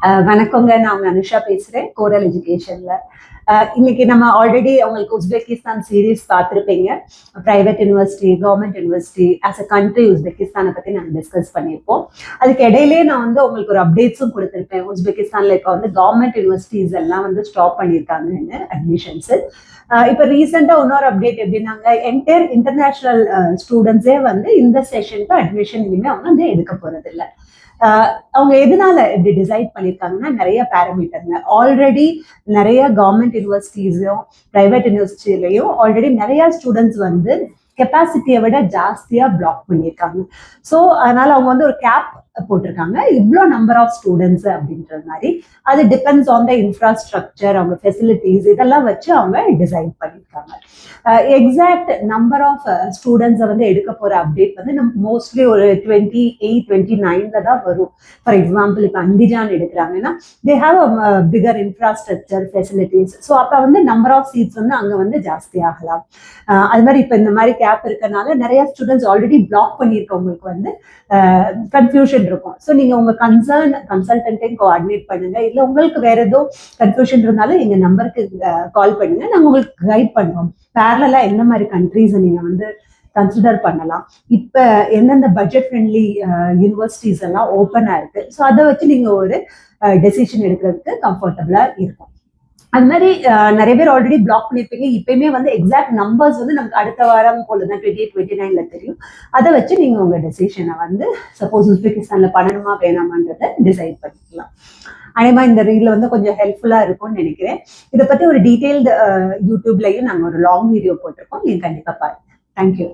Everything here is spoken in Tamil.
வணக்கங்க, நான் உங்க அனுஷா பேசுறேன், கோரல் எஜுகேஷன்ல. இன்னைக்கு நம்ம ஆல்ரெடி உங்களுக்கு உஸ்பெகிஸ்தான் சீரீஸ் பார்த்துருப்பீங்க. Private university, government university, as a country உஸ்பெகிஸ்தானை பத்தி நாங்கள் டிஸ்கஸ் பண்ணியிருப்போம். அதுக்கு இடையிலே நான் உங்களுக்கு ஒரு அப்டேட்ஸும் கொடுத்துருப்பேன். உஸ்பெகிஸ்தான்ல இப்போ கவர்மெண்ட் யூனிவர்சிட்டிஸ் எல்லாம் ஸ்டாப் பண்ணியிருக்காங்கன்னு அட்மிஷன்ஸ். இப்போ ரீசெண்டாக இன்னொரு அப்டேட் எப்படின்னாங்க, என்டையர் இன்டர்நேஷனல் ஸ்டூடெண்ட்ஸே இந்த செஷனுக்கு அட்மிஷன் இனிமேல் அவங்க எடுக்க போறது இல்லை. அவங்க எதனால இப்படி டிசைட் பண்ணியிருக்காங்கன்னா, நிறைய பேராமீட்டருங்க. ஆல்ரெடி நிறைய கவர்மெண்ட் யூனிவர்சிட்டிஸையும் பிரைவேட் யூனிவர்சிட்டிலையும் ஆல்ரெடி நிறைய ஸ்டூடெண்ட்ஸ் கெப்பாசிட்டியை விட ஜாஸ்தியா பிளாக் பண்ணியிருக்காங்க. ஸோ அதனால அவங்க ஒரு கேப் போட்டிருக்காங்க, இவ்வளோ நம்பர் ஆஃப் ஸ்டூடெண்ட்ஸ் அப்படின்ற மாதிரி. அது டிபெண்ட்ஸ் ஆன் த இன்ஃப்ராஸ்ட்ரக்சர், அவங்க ஃபெசிலிட்டிஸ் இதெல்லாம் வச்சு அவங்க டிசைட் பண்ணியிருக்காங்க. எக்ஸாக்ட் நம்பர் ஆஃப் ஸ்டூடெண்ட்ஸை எடுக்க போற அப்டேட் நம்ம மோஸ்ட்லி ஒரு 28, 29 தான் வரும். ஃபார் எக்ஸாம்பிள் இப்போ அண்டிஜான் எடுக்கிறாங்கன்னா, they have a bigger infrastructure facilities. So அப்போ நம்பர் ஆஃப் சீட்ஸ் அங்கே ஜாஸ்தி ஆகலாம். அது மாதிரி இப்போ இந்த மாதிரி கேப் இருக்கனால நிறைய ஸ்டூடெண்ட்ஸ் ஆல்ரெடி பிளாக் பண்ணியிருக்கவங்களுக்கு கன்ஃபியூஷன் இருக்கும். ஸோ நீங்க உங்க கன்சல்டன்ட்டையும் கோஆர்டினேட் பண்ணுங்க. இல்லை உங்களுக்கு வேற ஏதோ கன்ஃபியூஷன் இருந்தாலும் எங்க நம்பருக்கு கால் பண்ணுங்க, நாங்கள் உங்களுக்கு கைட் பண்ணுவோம். பேரலா எந்த மாதிரி கண்ட்ரீஸை நீங்க கன்சிடர் பண்ணலாம், இப்ப எந்தெந்த பட்ஜெட் ஃப்ரெண்ட்லி யூனிவர்சிட்டிஸ் எல்லாம் ஓப்பனா இருக்கு. ஸோ அதை வச்சு நீங்க ஒரு டெசிஷன் எடுக்கிறதுக்கு கம்ஃபர்டபுளா இருக்கும். அது மாதிரி நிறைய பேர் ஆல்ரெடி பிளாக் பண்ணிருப்பீங்க. இப்பயுமே எக்ஸாக்ட் நம்பர்ஸ் நமக்கு அடுத்த வாரம் போலதான் 28, 29ல தெரியும். அதை வச்சு நீங்க உங்க டெசிஷனை சப்போஸ் உஸ்பெகிஸ்தான்ல பண்ணணுமா வேணாமான்றதை டிசைட் பண்ணிக்கலாம். அதேமா இந்த ரீல்ல கொஞ்சம் ஹெல்ப்ஃபுல்லா இருக்கும்னு நினைக்கிறேன். இதை பத்தி ஒரு டீடைல்டு யூடியூப்லயும் நாங்க ஒரு லாங் வீடியோ போட்டிருக்கோம், நீங்க கண்டிப்பா பாருங்க. தேங்க்யூ.